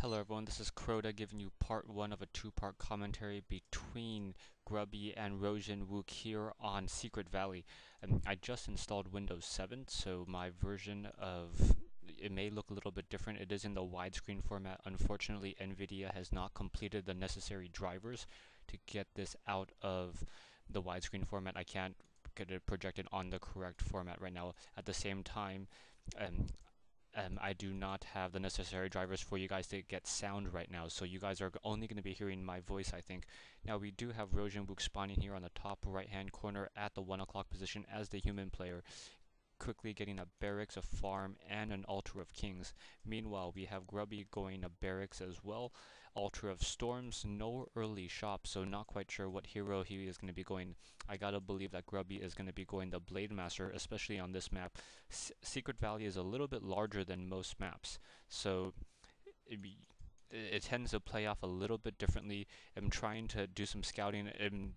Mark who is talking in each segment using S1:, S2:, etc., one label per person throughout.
S1: Hello everyone, this is Crota giving you part one of a two-part commentary between Grubby and Rohjinwook here on Secret Valley. I just installed Windows 7, so my version of it may look a little bit different. It is in the widescreen format. Unfortunately, NVIDIA has not completed the necessary drivers to get this out of the widescreen format. I can't get it projected on the correct format right now. At the same time, um, I do not have the necessary drivers for you guys to get sound right now, so you guys are only going to be hearing my voice, I think. Now, we do have Rohjinwook spawning here on the top right-hand corner at the 1 o'clock position as the human player, quickly getting a barracks, a farm, and an altar of kings. Meanwhile, we have Grubby going a barracks as well, altar of storms, no early shop, so not quite sure what hero he is going to be going. I gotta believe that Grubby is going to be going the Blade Master, especially on this map. Secret Valley is a little bit larger than most maps, so it, it tends to play off a little bit differently. I'm trying to do some scouting, and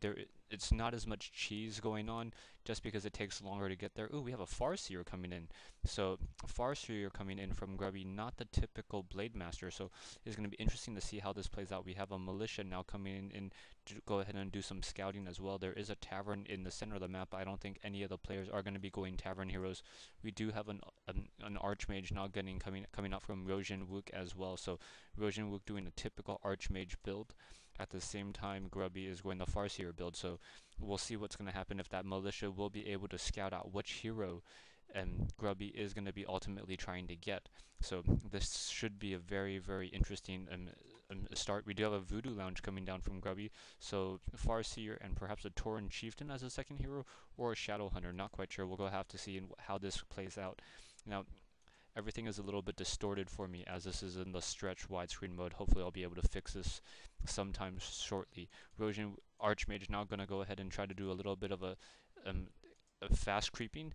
S1: it's not as much cheese going on just because it takes longer to get there. Ooh, we have a Farseer coming in. So Farseer coming in from Grubby, not the typical Blade Master. So it's going to be interesting to see how this plays out. We have a militia now coming in to go ahead and do some scouting as well. There is a tavern in the center of the map, but I don't think any of the players are going to be going tavern heroes. We do have an Archmage now coming out from Rohjinwook as well. So Rohjinwook doing a typical Archmage build. At the same time, Grubby is going the Farseer build, so we'll see what's going to happen if that militia will be able to scout out which hero Grubby is going to be ultimately trying to get. So this should be a very, very interesting start. We do have a Voodoo Lounge coming down from Grubby, so Farseer and perhaps a Tauren Chieftain as a second hero, or a Shadow Hunter, not quite sure. We'll go have to see how this plays out. Now, everything is a little bit distorted for me as this is in the stretch widescreen mode. Hopefully I'll be able to fix this sometime shortly. Rosian Archmage now going to go ahead and try to do a little bit of a fast creeping.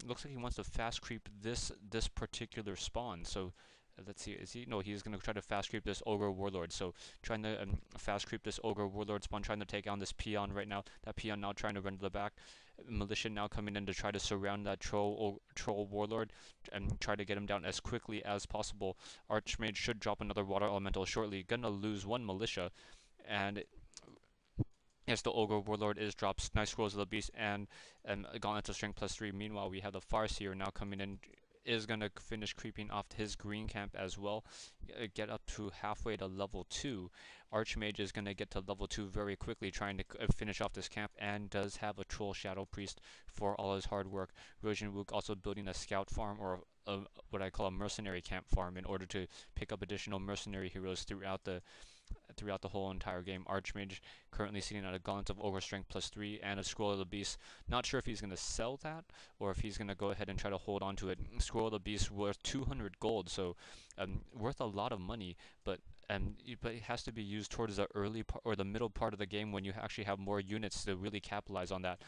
S1: Looks like he wants to fast creep this particular spawn. So let's see, is he? No, he's going to try to fast creep this Ogre Warlord. So trying to fast creep this Ogre Warlord spawn, trying to take on this peon right now. That peon now trying to run to the back. Militia now coming in to try to surround that troll Warlord and try to get him down as quickly as possible. Archmage should drop another Water Elemental shortly. Gonna lose one Militia, and yes, the Ogre Warlord is dropped. Nice Scrolls of the Beast and Gauntlets of Strength +3. Meanwhile, we have the Farseer now coming in, is going to finish creeping off his green camp as well, get up to halfway to level 2. Archmage is going to get to level 2 very quickly, trying to finish off this camp, and does have a Troll Shadow Priest for all his hard work. Rohjinwook also building a scout farm, or what I call a mercenary camp farm, in order to pick up additional mercenary heroes throughout the whole entire game. Archmage currently sitting at a Gauntlet of Ogre Strength +3 and a Scroll of the Beast. Not sure if he's going to sell that or if he's going to go ahead and try to hold on to it. Scroll of the Beast worth 200 gold, so worth a lot of money, but it has to be used towards the early part or the middle part of the game when you actually have more units to really capitalize on that.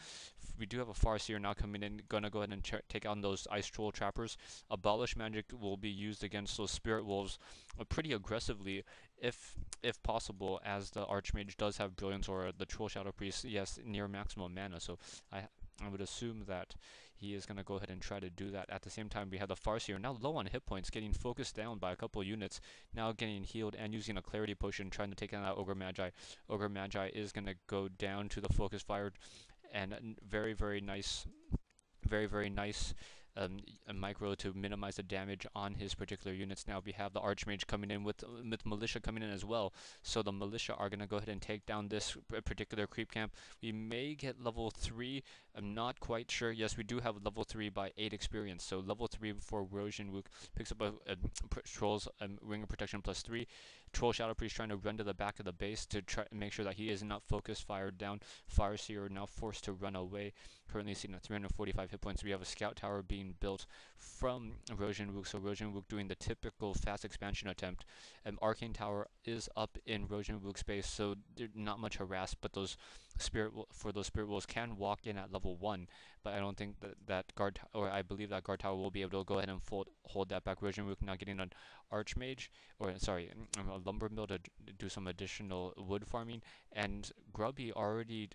S1: We do have a Farseer now coming in, gonna go ahead and take on those Ice Troll Trappers. Abolish Magic will be used against those Spirit Wolves pretty aggressively, if possible, as the Archmage does have Brilliance, or the Troll Shadow Priest, yes, near maximum mana, so I would assume that he is going to go ahead and try to do that. At the same time, we have the Farseer now low on hit points, getting focused down by a couple units, now getting healed and using a Clarity Potion, trying to take on that Ogre Magi. Ogre Magi is going to go down to the focus fire, and very, very nice, very, very nice a micro to minimize the damage on his particular units. Now we have the Archmage coming in with Militia coming in as well. So the Militia are going to go ahead and take down this particular creep camp. We may get level 3. I'm not quite sure. Yes, we do have level 3 by 8 experience. So level 3 for Rohjinwook picks up a Troll's Ring of Protection +3. Troll Shadow Priest trying to run to the back of the base to try and make sure that he is not focused fired down. Farseer now forced to run away. Currently sitting at 345 hit points. We have a Scout Tower being built from Rohjinwook, so Rohjinwook doing the typical fast expansion attempt. Arcane Tower is up in Rohjinwook's base, so there's not much harass, but those for those spirit wolves can walk in at level 1, but I don't think that or I believe that guard tower will be able to go ahead and hold that back. Rohjinwook now getting an archmage, or sorry, a lumber mill to do some additional wood farming, and Grubby already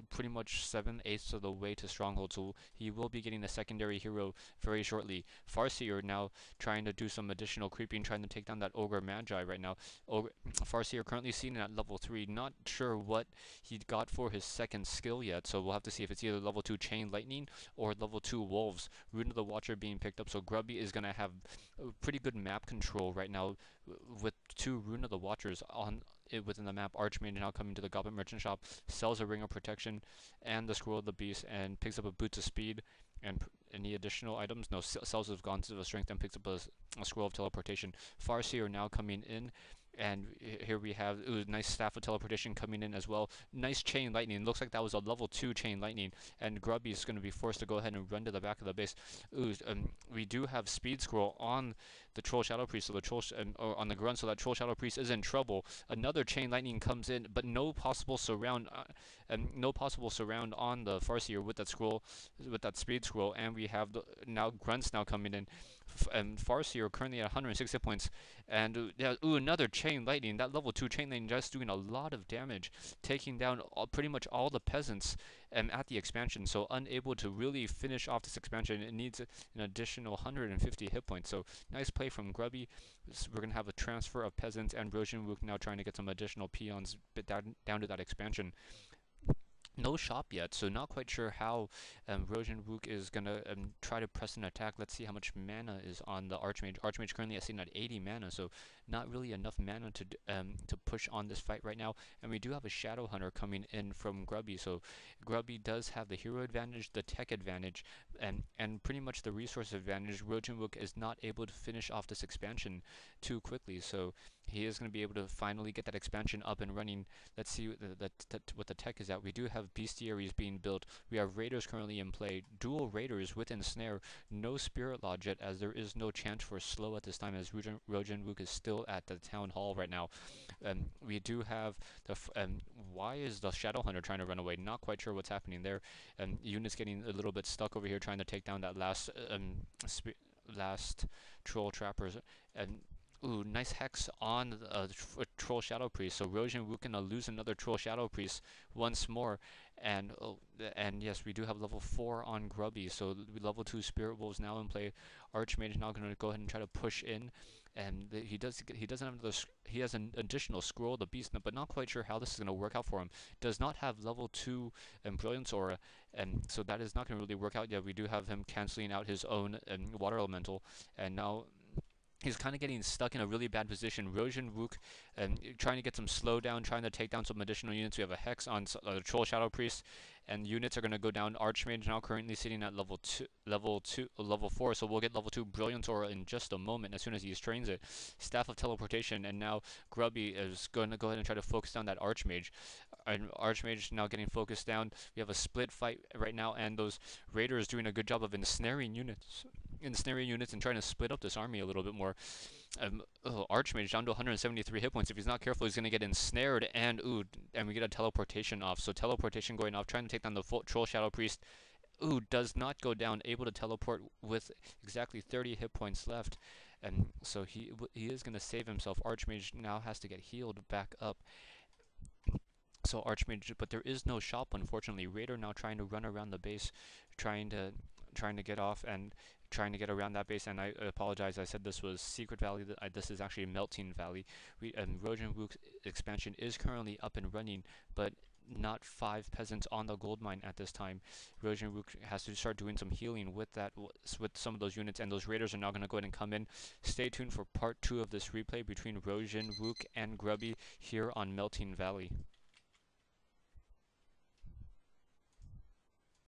S1: pretty much 7/8 of the way to stronghold, so he will be getting a secondary hero very shortly. Farseer now trying to do some additional creeping, trying to take down that ogre magi right now. Farseer currently seen at level 3, not sure what he got for his second skill yet, so we'll have to see if it's either level 2 Chain Lightning or level 2 Wolves. Rune of the Watcher being picked up, so Grubby is going to have pretty good map control right now with 2 Rune of the Watchers on it within the map. Archmage now coming to the Goblin Merchant Shop, sells a Ring of Protection and the Scroll of the Beast, and picks up a Boots of Speed. And any additional items? No, sells his Gauntlets of Strength and picks up a Scroll of Teleportation. Farseer now coming in. And here we have nice Staff of Teleportation coming in as well. Nice Chain Lightning. Looks like that was a level 2 Chain Lightning. And Grubby is going to be forced to go ahead and run to the back of the base. We do have Speed Scroll on the Troll Shadow Priest, so the Troll or on the Grunt, so that Troll Shadow Priest is in trouble. Another Chain Lightning comes in, but no possible surround, on the Farseer with that scroll, with that Speed Scroll. And we have now Grunts now coming in. Farseer currently at 106 hit points, and another Chain Lightning. That level 2 Chain Lightning just doing a lot of damage, taking down pretty much all the peasants at the expansion, so unable to really finish off this expansion. It needs an additional 150 hit points, so nice play from Grubby. We're going to have a transfer of peasants, and Rohjinwook now trying to get some additional peons down to that expansion. No shop yet, so not quite sure how Rohjinwook is going to try to press an attack. Let's see how much mana is on the Archmage. Archmage currently sitting at 80 mana, so not really enough mana to push on this fight right now. And we do have a Shadow Hunter coming in from Grubby, so Grubby does have the hero advantage, the tech advantage, and pretty much the resource advantage. Rohjinwook is not able to finish off this expansion too quickly, so he is going to be able to finally get that expansion up and running. Let's see what the tech is at. We do have bestiaries being built. We have raiders currently in play. Dual raiders with ensnare. No spirit lodge yet, as there is no chance for slow at this time, as Rohjinwook is still at the town hall right now. We do have the why is the Shadow Hunter trying to run away? Not quite sure what's happening there. Units getting a little bit stuck over here trying to take down that last troll trappers. And nice hex on the Troll Shadow Priest. So Rohjinwook gonna lose another Troll Shadow Priest once more. And yes, we do have level 4 on Grubby. So level 2 Spirit Wolves now in play. Archmage now gonna go ahead and try to push in. And he doesn't have another. He has an additional Scroll of the Beast, but not quite sure how this is gonna work out for him. Does not have level 2 Brilliance Aura, and so that is not gonna really work out yet. We do have him canceling out his own Water Elemental, and now he's kind of getting stuck in a really bad position. Rohjinwook trying to get some slowdown, trying to take down some additional units. We have a Hex on the Troll Shadow Priest, and units are going to go down. Archmage now currently sitting at level 4, so we'll get level 2 Brilliance Aura in just a moment as soon as he trains it. Staff of Teleportation, and now Grubby is going to go ahead and try to focus down that Archmage. And Archmage now getting focused down. We have a split fight right now, and those raiders doing a good job of ensnaring units and trying to split up this army a little bit more. Archmage down to 173 hit points. If he's not careful, he's going to get ensnared, and we get a teleportation off. So teleportation going off, trying to take down the full Troll Shadow Priest. Does not go down, able to teleport with exactly 30 hit points left. And so he is going to save himself. Archmage now has to get healed back up. So Archmage, but there is no shop, unfortunately. Raider now trying to run around the base, trying to get off and trying to get around that base. And I apologize, I said this was Secret Valley. This is actually Melting Valley. Rohjinwook's expansion is currently up and running, but not 5 peasants on the gold mine at this time. Rohjinwook has to start doing some healing with some of those units, and those raiders are now going to go ahead and come in. Stay tuned for part 2 of this replay between Rohjinwook and Grubby here on Melting Valley.